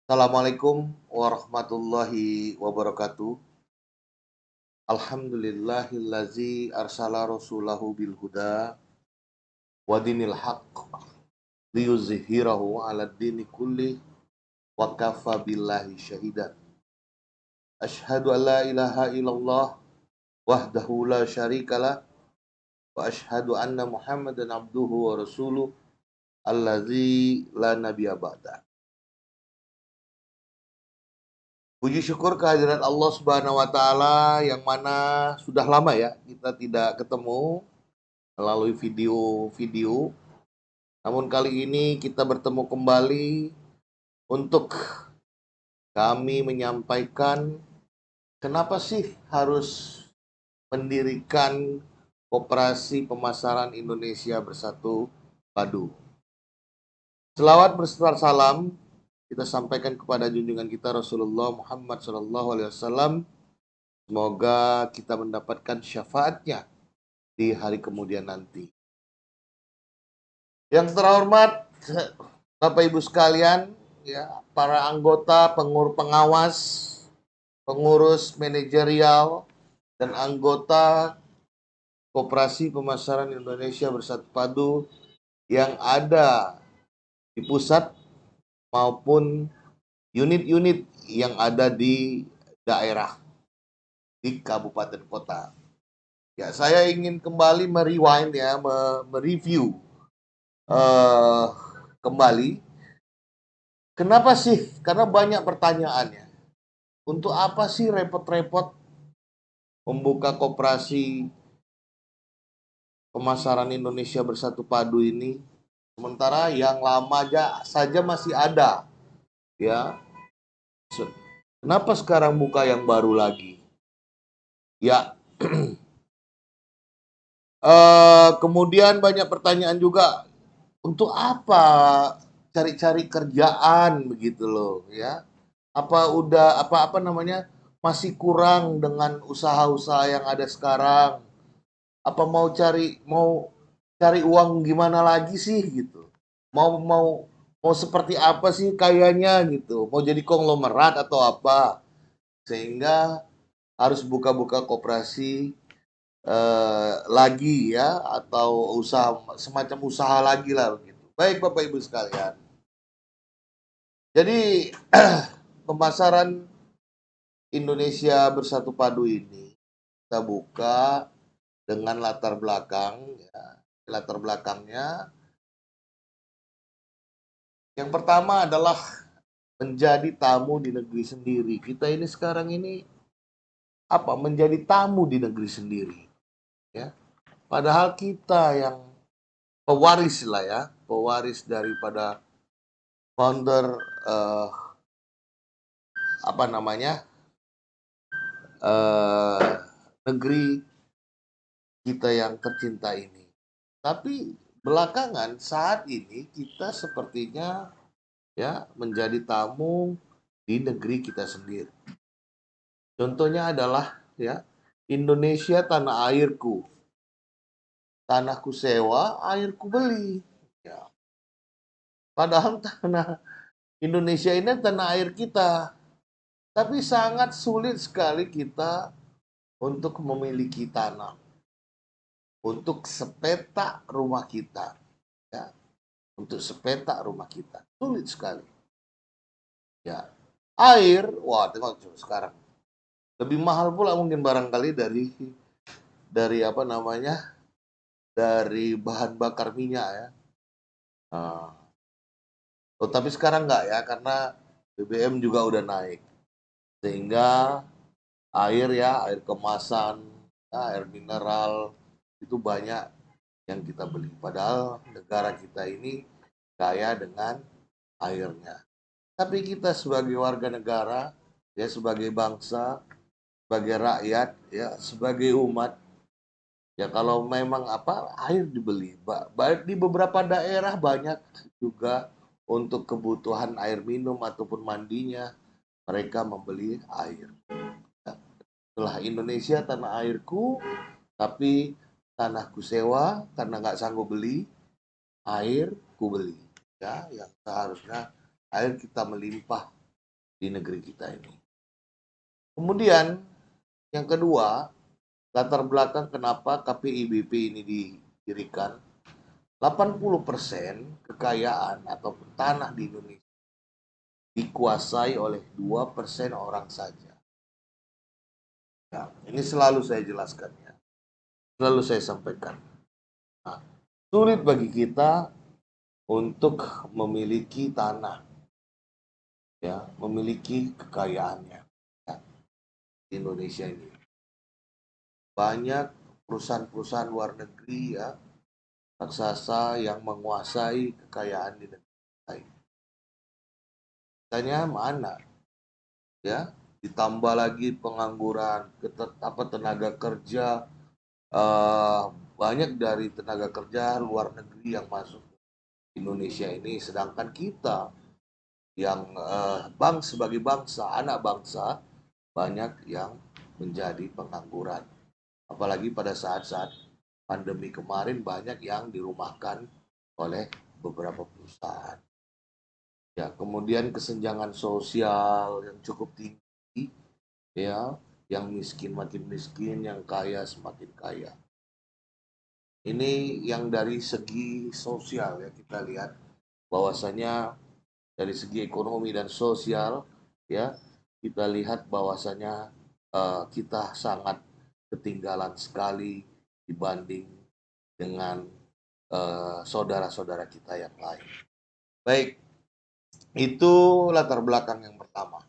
Assalamualaikum warahmatullahi wabarakatuh. Alhamdulillahillazi arsala rasulahu bil huda wa dinil haqq liyuzhirahu 'ala dini kulli wa kafa billahi syahida. Asyhadu an la ilaha illallah wahdahu la syarikalah wa asyhadu anna Muhammadan abduhu wa rasuluh allazi la nabiyya ba'da. Puji syukur kehadirat Allah Subhanahu wa taala yang mana sudah lama ya kita tidak ketemu melalui video-video. Namun kali ini kita bertemu kembali untuk kami menyampaikan kenapa sih harus mendirikan Koperasi Pemasaran Indonesia Bersatu Padu. Selawat berserta salam kita sampaikan kepada junjungan kita Rasulullah Muhammad SAW. Semoga kita mendapatkan syafaatnya di hari kemudian nanti. Yang terhormat Bapak Ibu sekalian, ya, para anggota pengawas, pengurus manajerial, dan anggota Koperasi Pemasaran Indonesia Bersatu Padu yang ada di pusat maupun unit-unit yang ada di daerah, di kabupaten kota. Ya, saya ingin kembali merewind ya, mereview kembali. Kenapa sih? Karena banyak pertanyaannya. Untuk apa sih repot-repot membuka koperasi pemasaran Indonesia Bersatu Padu ini? Sementara yang lama saja masih ada, ya. Kenapa sekarang buka yang baru lagi? Ya, kemudian banyak pertanyaan juga. Untuk apa cari-cari kerjaan begitu loh, ya? Apa namanya, masih kurang dengan usaha-usaha yang ada sekarang? Apa mau cari uang gimana lagi sih gitu? Mau mau mau seperti apa sih kayaknya gitu? Mau jadi konglomerat atau apa? Sehingga harus buka-buka koperasi lagi ya, atau usaha semacam usaha lagi lah begitu. Baik Bapak Ibu sekalian. Jadi pemasaran Indonesia Bersatu Padu ini kita buka dengan latar belakang, ya. Latar belakangnya yang pertama adalah menjadi tamu di negeri sendiri. Kita ini sekarang ini menjadi tamu di negeri sendiri, ya. Padahal kita yang pewaris lah ya, pewaris daripada founder apa namanya negeri kita yang tercinta ini. Tapi belakangan saat ini kita sepertinya ya menjadi tamu di negeri kita sendiri. Contohnya adalah ya, Indonesia tanah airku. Tanahku sewa, airku beli. Ya. Padahal tanah Indonesia ini tanah air kita. Tapi sangat sulit sekali kita untuk memiliki tanah. Untuk sepetak rumah kita. Ya. Untuk sepetak rumah kita. Sulit sekali. Ya. Air, wah tengok sekarang. Lebih mahal pula mungkin barangkali dari apa namanya? Dari bahan bakar minyak ya. Nah, tapi sekarang enggak ya, karena BBM juga udah naik. Sehingga air kemasan, ya, air mineral itu banyak yang kita beli. Padahal negara kita ini kaya dengan airnya. Tapi kita sebagai warga negara, ya sebagai bangsa, sebagai rakyat, ya sebagai umat, ya kalau memang air dibeli. Baik di beberapa daerah banyak juga untuk kebutuhan air minum ataupun mandinya mereka membeli air. Setelah Indonesia tanah airku, tapi tanahku sewa karena nggak sanggup beli, air ku beli. Ya, yang seharusnya air kita melimpah di negeri kita ini. Kemudian yang kedua, latar belakang kenapa KPIBP ini didirikan. 80% kekayaan atau tanah di Indonesia dikuasai oleh 2% orang saja. Ya, ini selalu saya jelaskan ya. Selalu saya sampaikan. Nah, sulit bagi kita untuk memiliki tanah, ya, memiliki kekayaannya ya, di Indonesia ini. Banyak perusahaan-perusahaan luar negeri ya, raksasa yang menguasai kekayaan di negeri lain. Tanya mana ya, ditambah lagi pengangguran, tenaga kerja, banyak dari tenaga kerja luar negeri yang masuk Indonesia ini, sedangkan kita yang sebagai bangsa, anak bangsa, banyak yang menjadi pengangguran. Apalagi pada saat-saat pandemi kemarin banyak yang dirumahkan oleh beberapa perusahaan. Ya, kemudian kesenjangan sosial yang cukup tinggi, ya, yang miskin makin miskin, yang kaya semakin kaya. Ini yang dari segi sosial ya, kita lihat bahwasanya dari segi ekonomi dan sosial ya, kita lihat bahwasanya kita sangat ketinggalan sekali dibanding dengan saudara-saudara kita yang lain. Baik, itu latar belakang yang pertama.